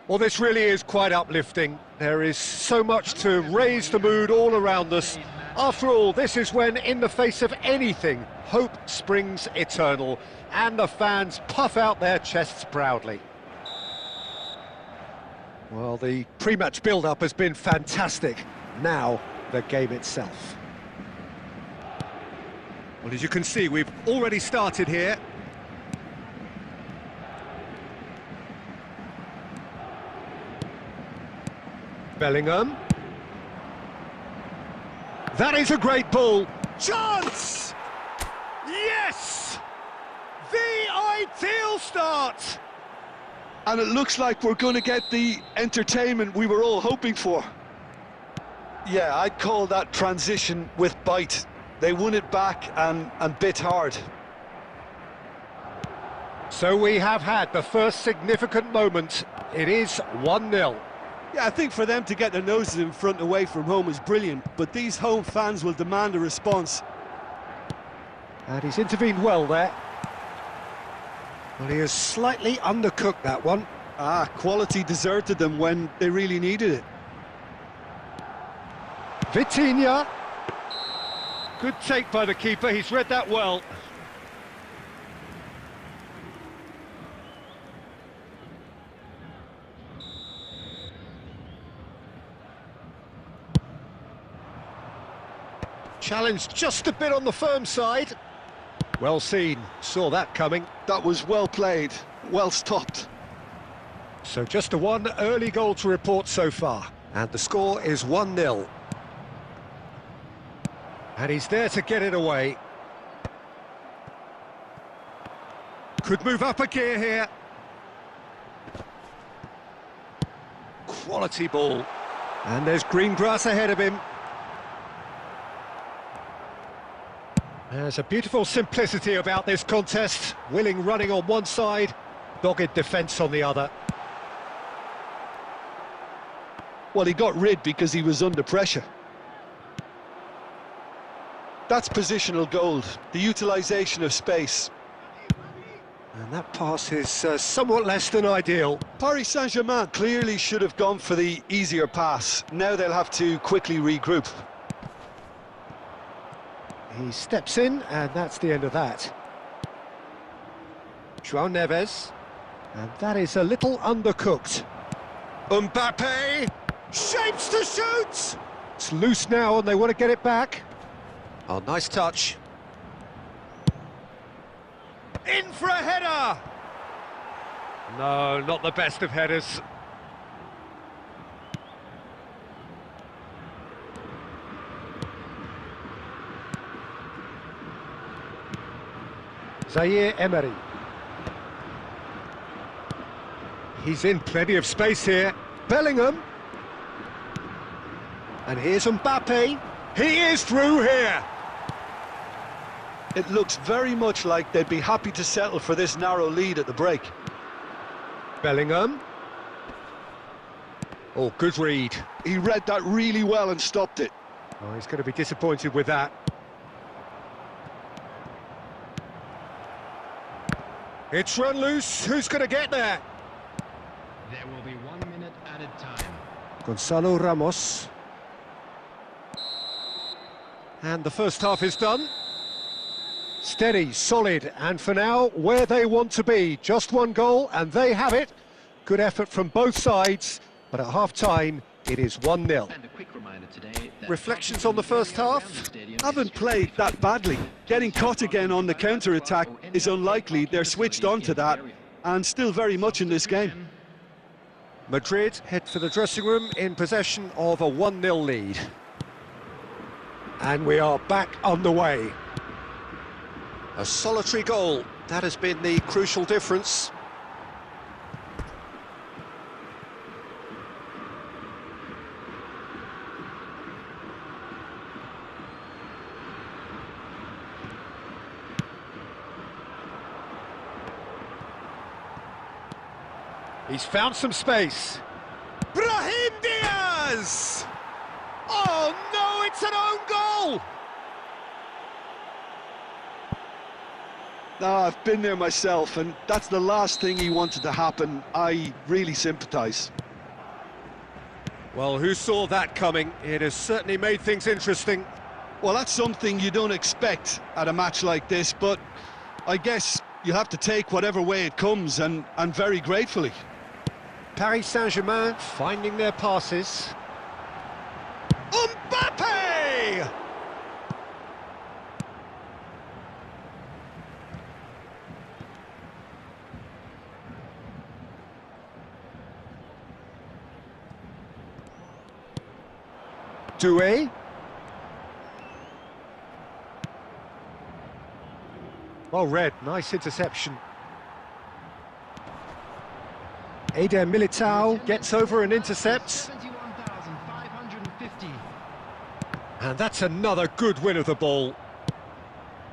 Well, this really is quite uplifting. There is so much to raise the mood all around us. After all, this is when, in the face of anything, hope springs eternal, and the fans puff out their chests proudly. Well, the pre-match build-up has been fantastic. Now, the game itself. Well, as you can see, we've already started here. Bellingham. That is a great ball. Chance! Yes! The ideal start! And it looks like we're going to get the entertainment we were all hoping for. Yeah, I'd call that transition with bite. They won it back and bit hard. So we have had the first significant moment. It is 1-0. Yeah, I think for them to get their noses in front away from home is brilliant, but these home fans will demand a response. And he's intervened well there. Well, he has slightly undercooked that one. Quality deserted them when they really needed it. Vitinha. Good take by the keeper, he's read that well. Challenged just a bit on the firm side. Well seen, saw that coming. That was well played, well stopped. So just a one early goal to report so far. And the score is 1-0. And he's there to get it away. Could move up a gear here. Quality ball. And there's green grass ahead of him. There's a beautiful simplicity about this contest. Willing running on one side, dogged defence on the other. Well, he got rid because he was under pressure. That's positional gold, the utilisation of space. And that pass is somewhat less than ideal. Paris Saint-Germain clearly should have gone for the easier pass. Now they'll have to quickly regroup. He steps in, and that's the end of that. João Neves, and that is a little undercooked. Mbappe, shapes to shoot! It's loose now, and they want to get it back. Oh, nice touch. In for a header! No, not the best of headers. Zaire Emery. He's in plenty of space here. Bellingham. And here's Mbappe. He is through here. It looks very much like they'd be happy to settle for this narrow lead at the break. Bellingham. Oh, good read. He read that really well and stopped it. Oh, he's going to be disappointed with that. It's run loose. Who's going to get there? There will be 1 minute added time. Gonzalo Ramos. And the first half is done. Steady, solid, and for now, where they want to be. Just one goal, and they have it. Good effort from both sides, but at half-time, it is 1-0. And a quick reminder today that Reflections on the first half? Haven't played that badly. Getting caught again on the counter-attack is unlikely. They're switched on to that, and still very much in this game. Madrid head for the dressing room in possession of a 1-0 lead. And we are back on the way. A solitary goal, that has been the crucial difference. He's found some space. Brahim Diaz! Oh no, it's an own goal! No, I've been there myself, and that's the last thing he wanted to happen. I really sympathise. Well, who saw that coming? It has certainly made things interesting. Well, that's something you don't expect at a match like this, but I guess you have to take whatever way it comes, and very gratefully. Paris Saint-Germain finding their passes. Mbappe! Doué. Well read, nice interception. Eder Militao gets over and intercepts. 71,550. And that's another good win of the ball.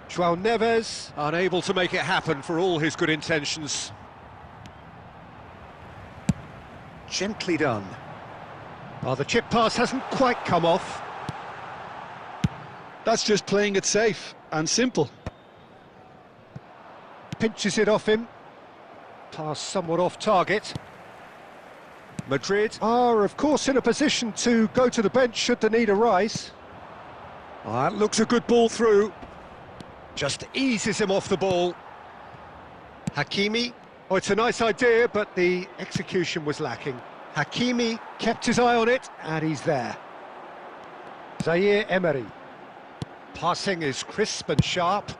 João Neves unable to make it happen for all his good intentions. Gently done. Oh, the chip pass hasn't quite come off. That's just playing it safe and simple. Pinches it off him. Pass somewhat off target. Madrid are, of course, in a position to go to the bench should the need arise. Oh, that looks a good ball through. Just eases him off the ball. Hakimi. Oh, it's a nice idea, but the execution was lacking. Hakimi kept his eye on it, and he's there. Zaire Emery. Passing is crisp and sharp.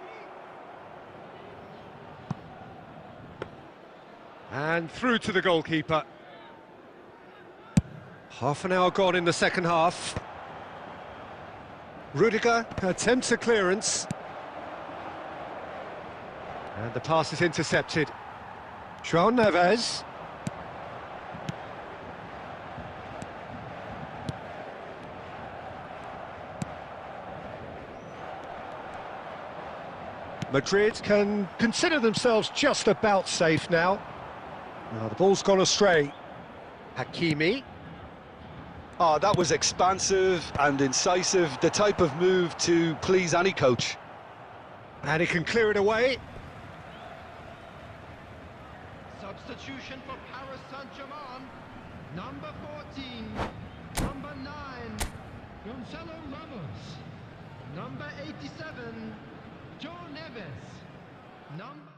And through to the goalkeeper. Half an hour gone in the second half. Rudiger attempts a clearance. And the pass is intercepted. João Neves. Madrid can consider themselves just about safe now. Now the ball's gone astray. Hakimi. Oh, that was expansive and incisive, the type of move to please any coach. And he can clear it away. Substitution for Paris Saint-Germain. Number 14. Number 9. Gonzalo Ramos. Number 87. João Neves. Number...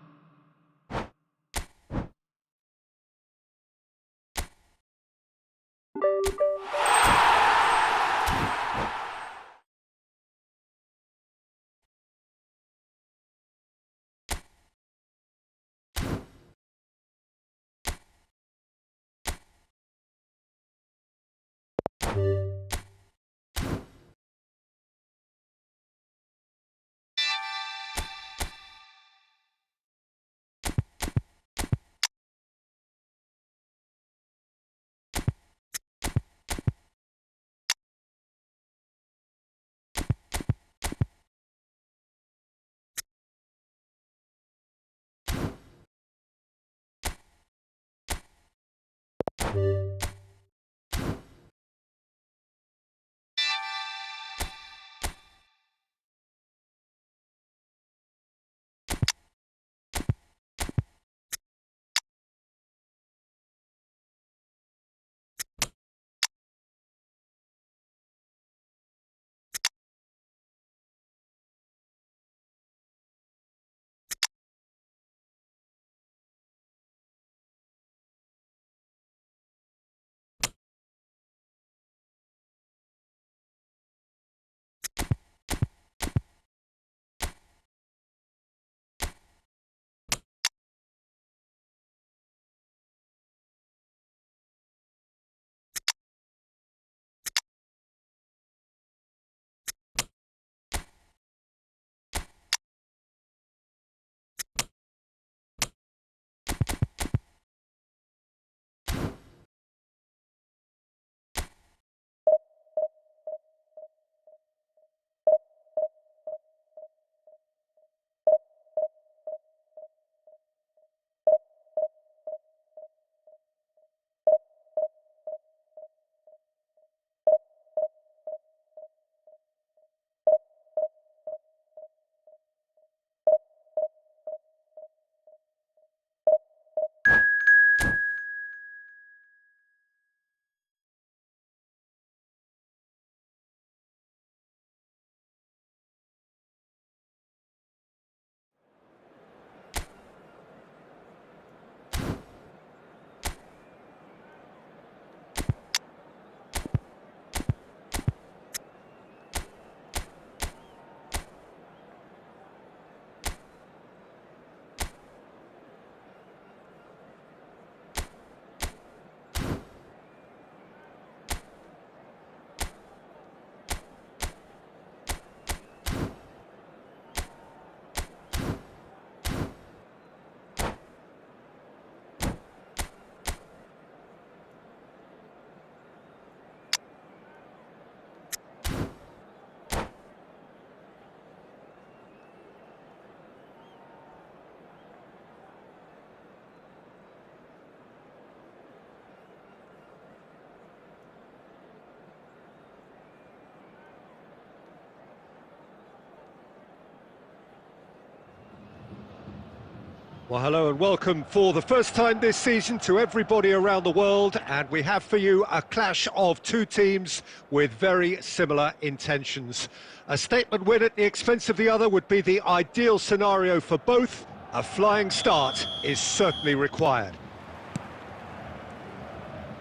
Well, hello and welcome for the first time this season to everybody around the world, and we have for you a clash of two teams with very similar intentions. A statement win at the expense of the other would be the ideal scenario for both. A flying start is certainly required.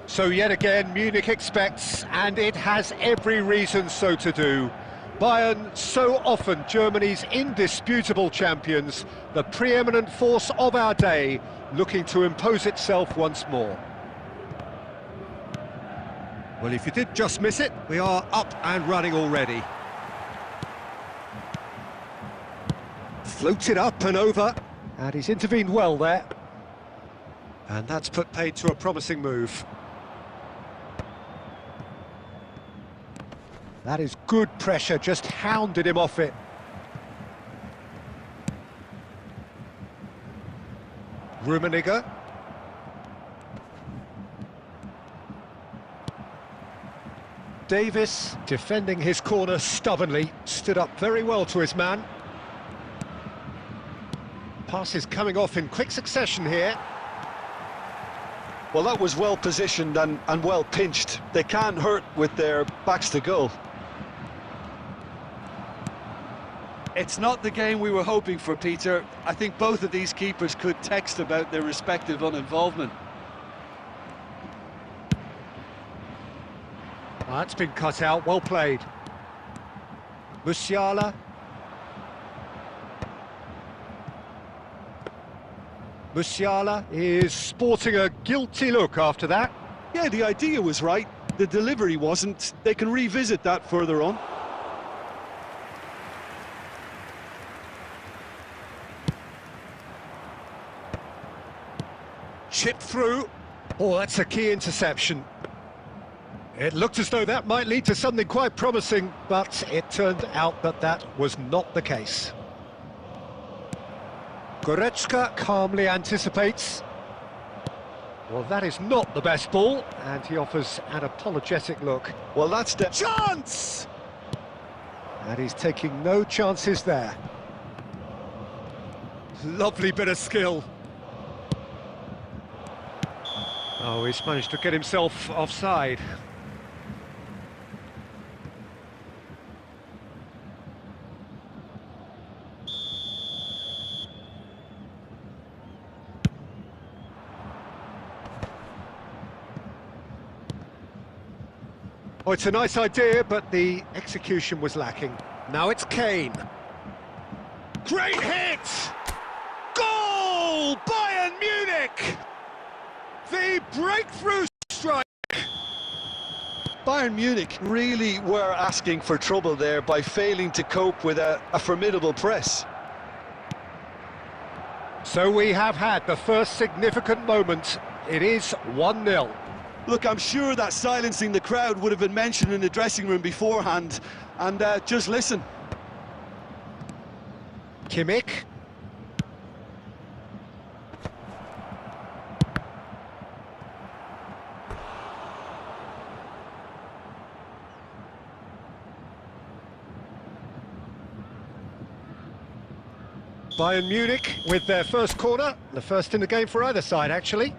So yet again, Munich expects, and it has every reason so to do, Bayern, so often Germany's indisputable champions, the preeminent force of our day, looking to impose itself once more. Well, if you did just miss it, we are up and running already. Floats it up and over, and he's intervened well there. And that's put paid to a promising move. That is good pressure, just hounded him off it. Rummenigge. Davis, defending his corner stubbornly, stood up very well to his man. Passes coming off in quick succession here. Well, that was well positioned and well pinched. They can't hurt with their backs to goal. It's not the game we were hoping for, Peter. I think both of these keepers could text about their respective uninvolvement. That's been cut out, well played. Musiala. Musiala is sporting a guilty look after that. Yeah, the idea was right. The delivery wasn't. They can revisit that further on. Chipped through. Oh, that's a key interception. It looked as though that might lead to something quite promising, but it turned out that that was not the case. Goretzka calmly anticipates. Well, that is not the best ball, and he offers an apologetic look. Well, that's the Chance! And he's taking no chances there. Lovely bit of skill. Oh, he's managed to get himself offside. Oh, it's a nice idea, but the execution was lacking. Now it's Kane. Great hit! Goal! Bayern Munich! The breakthrough strike! Bayern Munich really were asking for trouble there by failing to cope with a formidable press. So we have had the first significant moment. It is 1-0. Look, I'm sure that silencing the crowd would have been mentioned in the dressing room beforehand. And just listen. Kimmich. Bayern Munich with their first corner, the first in the game for either side, actually.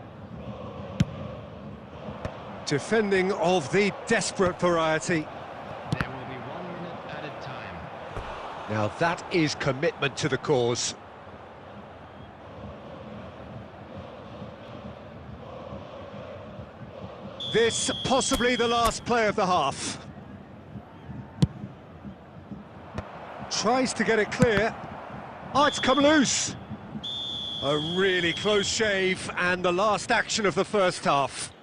Defending of the desperate variety. There will be 1 minute added time. Now that is commitment to the cause. This possibly the last play of the half. Tries to get it clear. Oh, it's come loose. A really close shave, and the last action of the first half.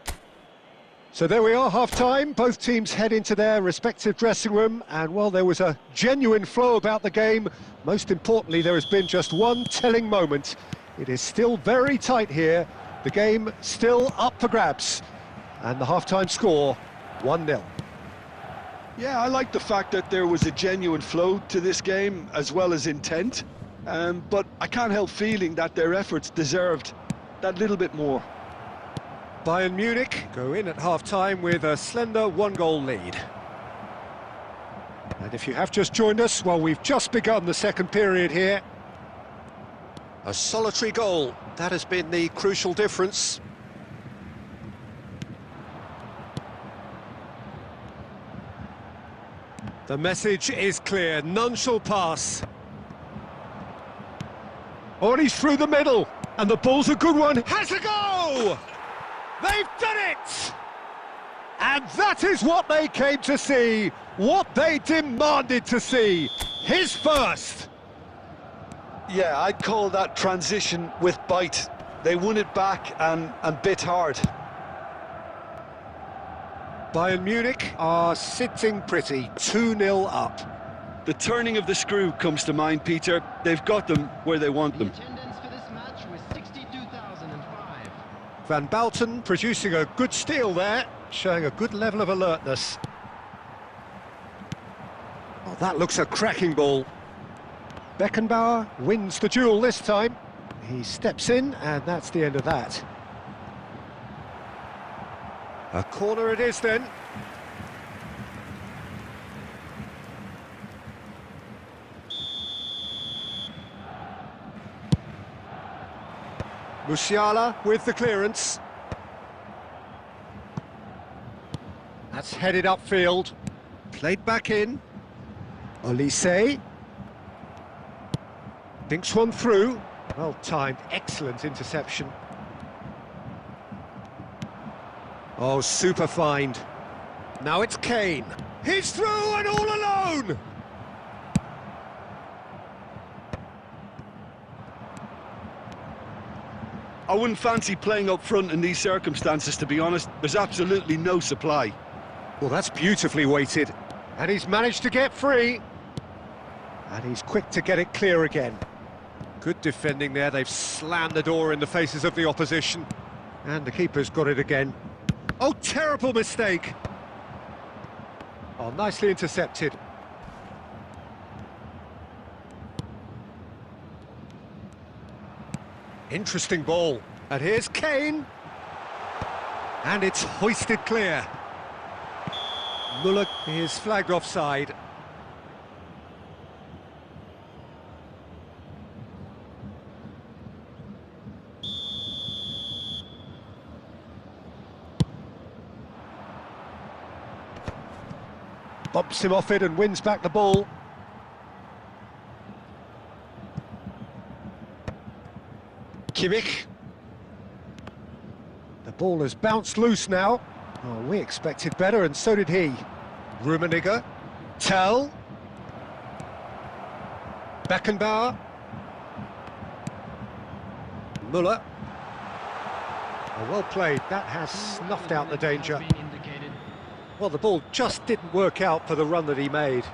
So there we are, half-time. Both teams head into their respective dressing room, and while there was a genuine flow about the game, most importantly, there has been just one telling moment. It is still very tight here. The game still up for grabs, and the half-time score, 1-0. Yeah, I like the fact that there was a genuine flow to this game as well as intent, but I can't help feeling that their efforts deserved that little bit more. Bayern Munich go in at half-time with a slender 1-goal lead. And if you have just joined us, well, we've just begun the second period here. A solitary goal, that has been the crucial difference. The message is clear, none shall pass. Oh, and he's through the middle, and the ball's a good one. Has a go! They've done it! And that is what they came to see, what they demanded to see. His first. Yeah, I'd call that transition with bite. They won it back and bit hard. Bayern Munich are sitting pretty, 2-0 up. The turning of the screw comes to mind, Peter. They've got them where they want The them. attendance for this match was 62,005. Van Balten producing a good steal there, showing a good level of alertness. Oh, that looks a cracking ball. Beckenbauer wins the duel this time. He steps in, and that's the end of that. A corner it is then. Musiala with the clearance. That's headed upfield. Played back in. Olise. Dinks one through. Well timed, excellent interception. Oh, super find. Now it's Kane. He's through and all alone! I wouldn't fancy playing up front in these circumstances, to be honest. There's absolutely no supply. Well, that's beautifully weighted. And he's managed to get free. And he's quick to get it clear again. Good defending there. They've slammed the door in the faces of the opposition. And the keeper's got it again. Oh, terrible mistake. Oh, nicely intercepted. Interesting ball. And here's Kane. And it's hoisted clear. Müller is flagged offside. Bumps him off it and wins back the ball. Kimmich. The ball has bounced loose now. Oh, we expected better, and so did he. Rummenigge. Tell. Beckenbauer. Müller. Oh, well played. That has snuffed out the danger. Well, the ball just didn't work out for the run that he made.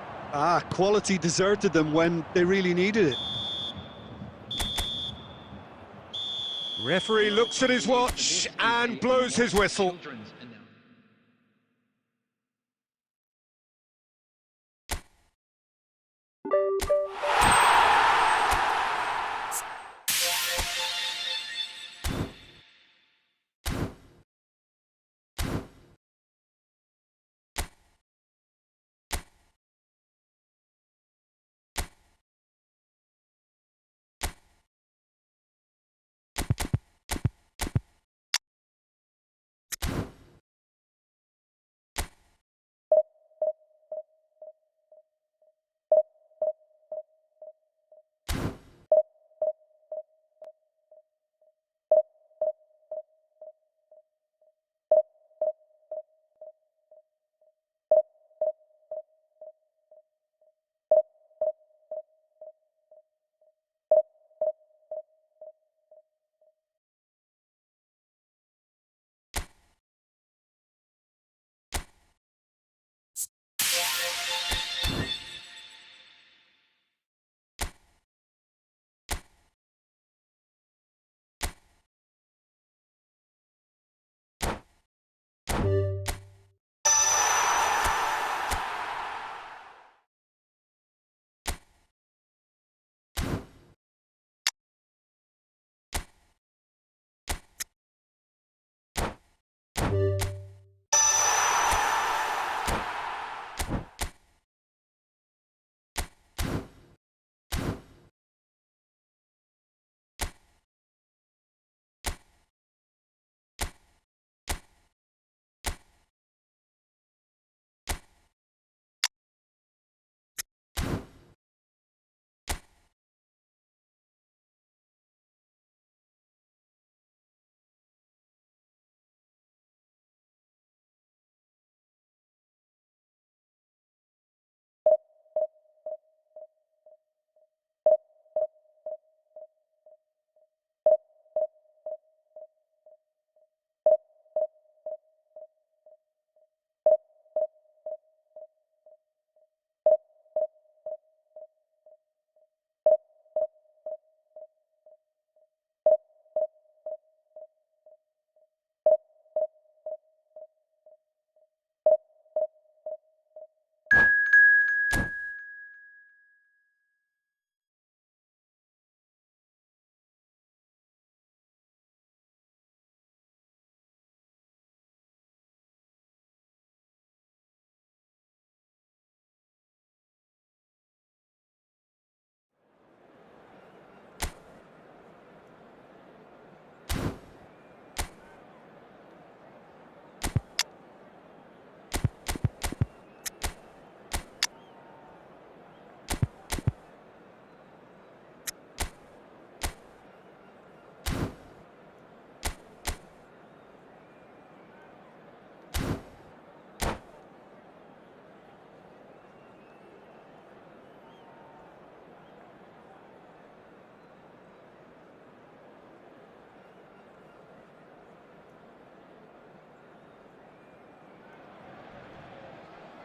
Quality deserted them when they really needed it. Referee looks at his watch and blows his whistle.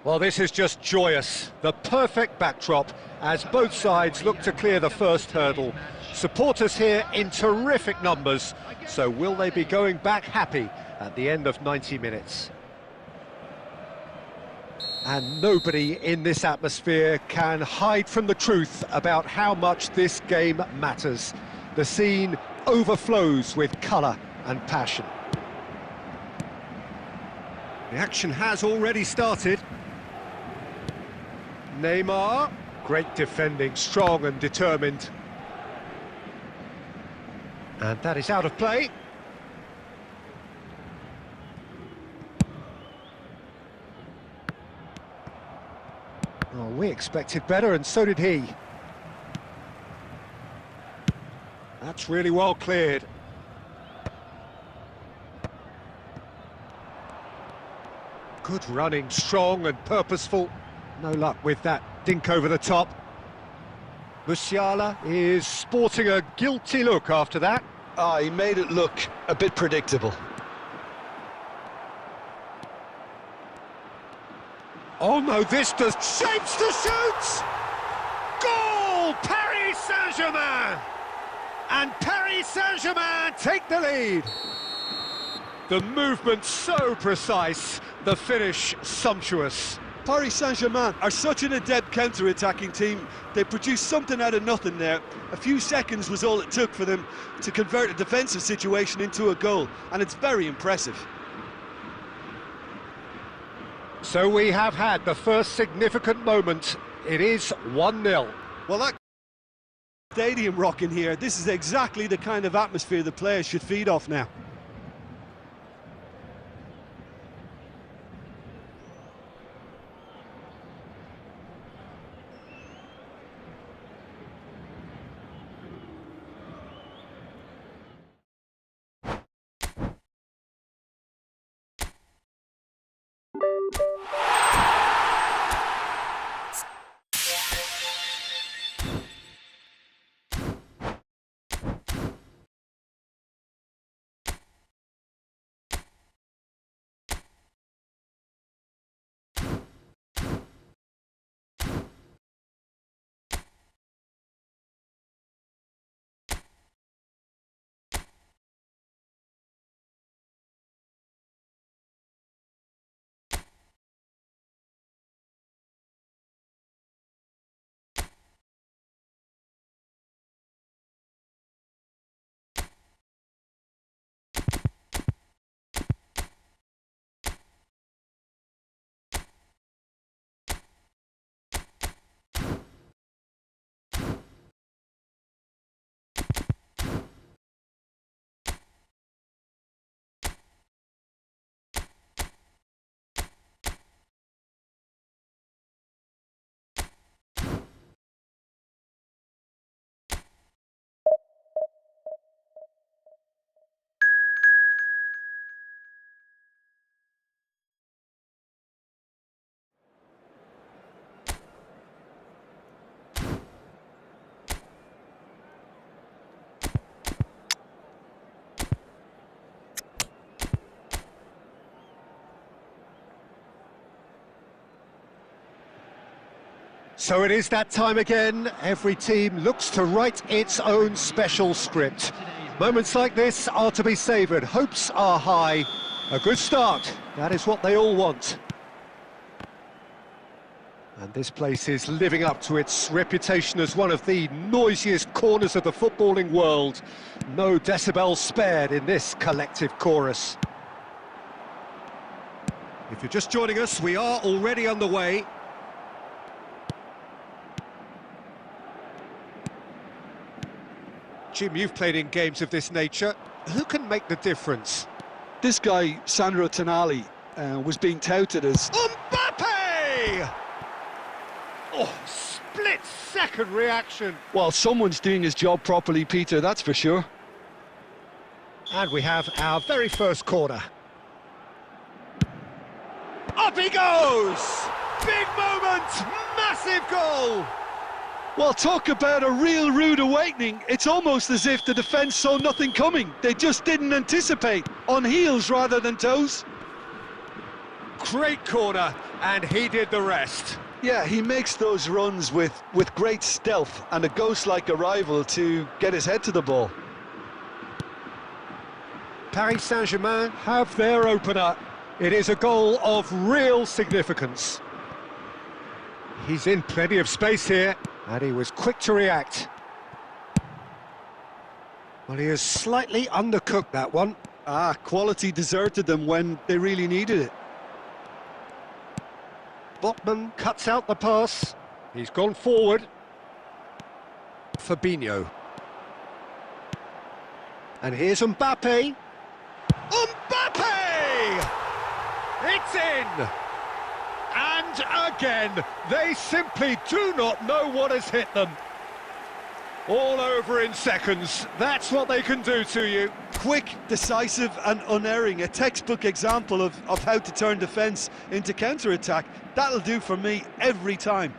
Well, this is just joyous. The perfect backdrop as both sides look to clear the first hurdle. Supporters here in terrific numbers. So will they be going back happy at the end of 90 minutes? And nobody in this atmosphere can hide from the truth about how much this game matters. The scene overflows with colour and passion. The action has already started. Neymar, great defending, strong and determined. And that is out of play. Oh, we expected better, and so did he. That's really well cleared. Good running, strong and purposeful. No luck with that dink over the top. Musiala is sporting a guilty look after that. Ah, he made it look a bit predictable. Oh no, this does shapes to shoot! Goal! Paris Saint-Germain! And Paris Saint-Germain take the lead. The movement so precise, the finish sumptuous. Paris Saint-Germain are such an adept counter-attacking team. They produced something out of nothing there. A few seconds was all it took for them to convert a defensive situation into a goal, and it's very impressive. So we have had the first significant moment. It is 1-0. Well, that stadium rocking here, this is exactly the kind of atmosphere the players should feed off now. So it is that time again. Every team looks to write its own special script. Moments like this are to be savoured. Hopes are high. A good start. That is what they all want. And this place is living up to its reputation as one of the noisiest corners of the footballing world. No decibels spared in this collective chorus. If you're just joining us, we are already underway. Jim, you've played in games of this nature. Who can make the difference? This guy, Sandro Tonali, was being touted as... Mbappe! Oh, split-second reaction. Well, someone's doing his job properly, Peter, that's for sure. And we have our very first corner. Up he goes! Big moment! Massive goal! Well, talk about a real rude awakening. It's almost as if the defence saw nothing coming. They just didn't anticipate. On heels rather than toes. great corner, and he did the rest. Yeah, he makes those runs with great stealth and a ghost-like arrival to get his head to the ball. Paris Saint-Germain have their opener. It is a goal of real significance. He's in plenty of space here, and he was quick to react. Well, he has slightly undercooked that one. Quality deserted them when they really needed it. Botman cuts out the pass. He's gone forward. Fabinho. And here's Mbappe. Mbappe! It's in! And again, they simply do not know what has hit them. All over in seconds. That's what they can do to you. Quick, decisive and unerring. A textbook example of how to turn defence into counter-attack. That'll do for me every time.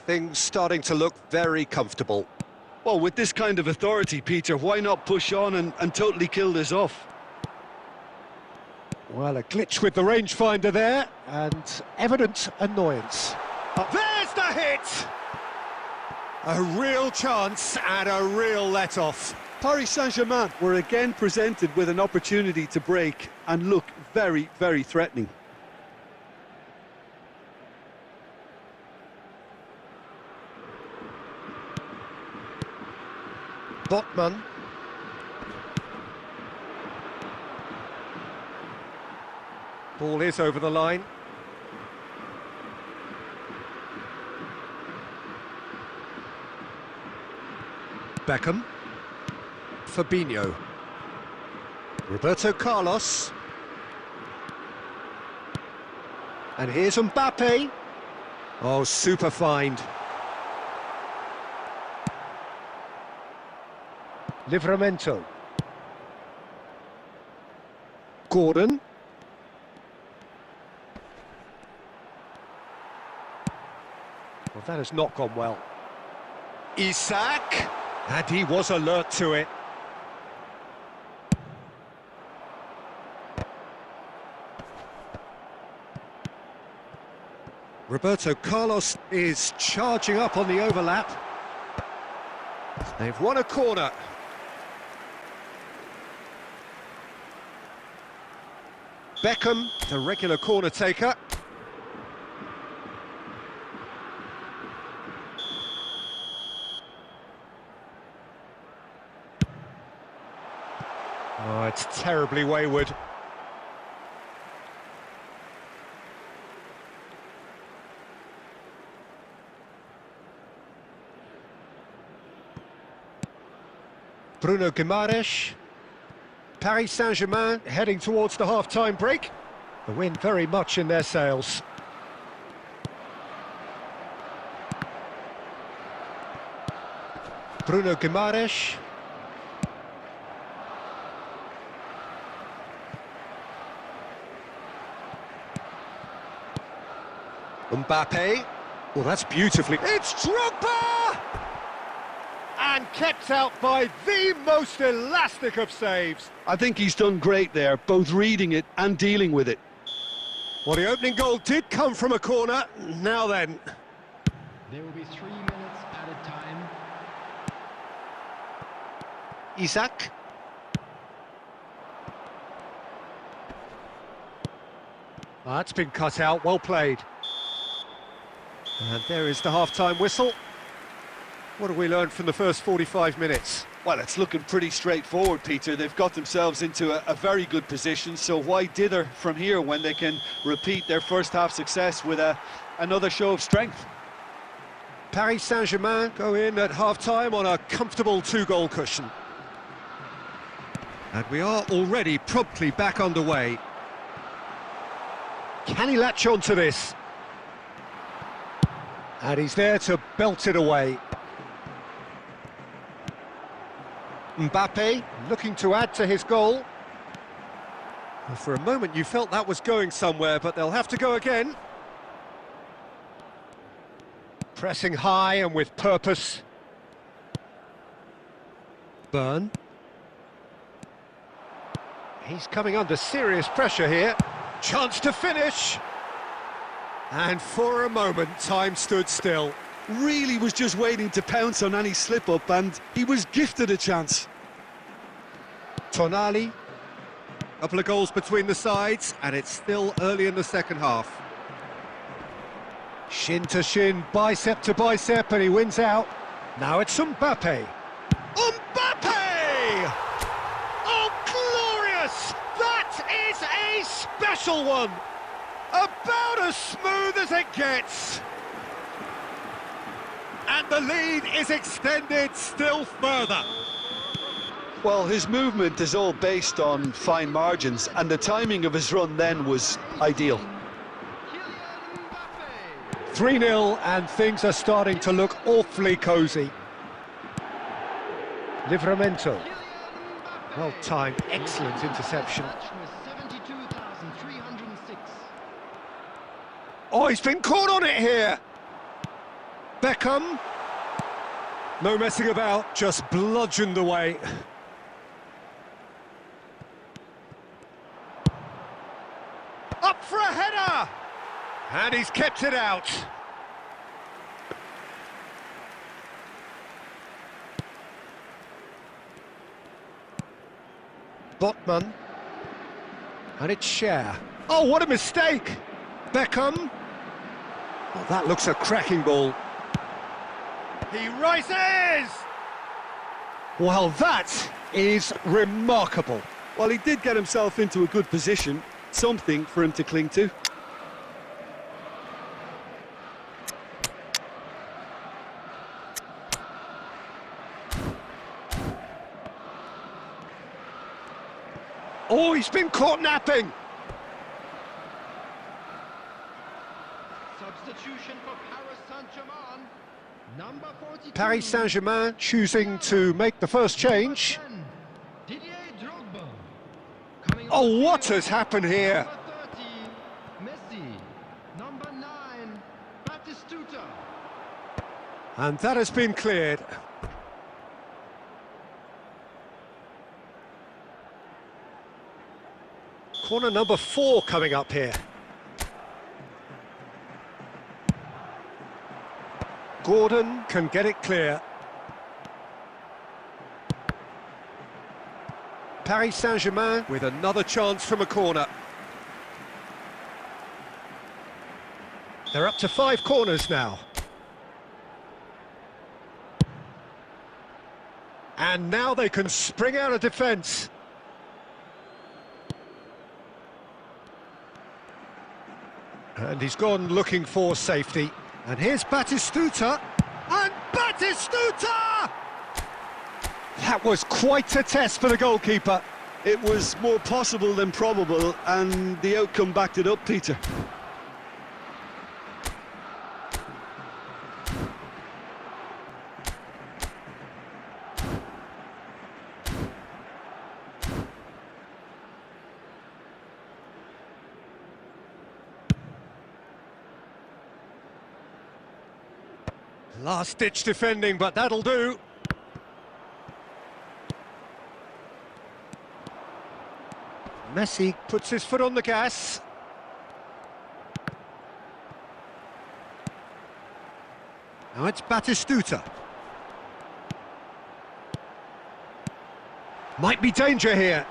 Things starting to look very comfortable. Well, with this kind of authority, Peter, why not push on and totally kill this off? Well, a glitch with the rangefinder there, and evident annoyance. There's the hit! A real chance and a real let-off. Paris Saint-Germain were again presented with an opportunity to break and look very, very threatening. Botman. Ball is over the line. Beckham. Fabinho. Roberto Carlos. And here's Mbappe. Oh, super find. Livramento. Gordon. Well, that has not gone well. Isak. And he was alert to it. Roberto Carlos is charging up on the overlap. They've won a corner. Beckham, the regular corner taker. Oh, it's terribly wayward. Bruno Guimaraes. Paris Saint-Germain heading towards the half-time break. The wind very much in their sails. Bruno Guimaraes. Mbappe. Well, that's beautifully... It's Drogba! And kept out by the most elastic of saves. I think he's done great there, both reading it and dealing with it. Well, the opening goal did come from a corner. Now then. There will be 3 minutes at a time. Isak. That's been cut out, well played. And there is the half-time whistle. What have we learned from the first 45 minutes? Well, it's looking pretty straightforward, Peter. They've got themselves into a very good position, so why dither from here when they can repeat their first-half success with another show of strength? Paris Saint-Germain go in at half-time on a comfortable 2-goal cushion. And we are already promptly back underway. Can he latch on to this? And he's there to belt it away. Mbappe looking to add to his goal. Well, for a moment you felt that was going somewhere, but they'll have to go again. Pressing high and with purpose. Byrne. He's coming under serious pressure here. Chance to finish. And for a moment, time stood still. Really was just waiting to pounce on any slip-up, and he was gifted a chance. Tonali. Couple of goals between the sides, and it's still early in the second half. Shin to shin, bicep to bicep, and he wins out. Now it's Mbappe. Mbappe! Oh, glorious! That is a special one! About as smooth as it gets. And the lead is extended still further. Well, his movement is all based on fine margins, and the timing of his run then was ideal. 3-0, and things are starting to look awfully cosy. Livramento. Well timed, excellent interception. Oh, he's been caught on it here. Beckham. No messing about, just bludgeoned away. Up for a header! And he's kept it out. Botman. And it's Cher. Oh, what a mistake! Beckham. Oh, that looks a cracking ball. He rises! Well, that is remarkable. Well, he did get himself into a good position, something for him to cling to. Oh, he's been caught napping. Substitution for Paris Saint-Germain. Number 42. Paris Saint-Germain choosing to make the first change. Didier Drogba. Coming Oh, on what the has happened here? Number 30, Messi. Number 9, Batistuta. And that has been cleared. Corner number 4 coming up here. Gordon can get it clear. Paris Saint-Germain with another chance from a corner. They're up to 5 corners now. And now they can spring out of defence. And he's gone looking for safety. And here's Batistuta. And Batistuta! That was quite a test for the goalkeeper. It was more possible than probable, and the outcome backed it up, Peter. Last-ditch defending, but that'll do. Messi puts his foot on the gas. Now it's Batistuta. Might be danger here.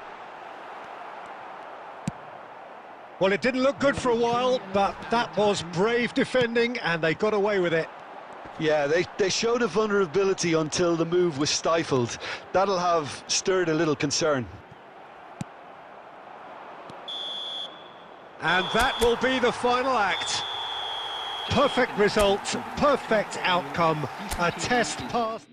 Well, it didn't look good for a while, but that was brave defending, and they got away with it. Yeah, they showed a vulnerability until the move was stifled. That'll have stirred a little concern. And that will be the final act. Perfect result, perfect outcome, a test passed.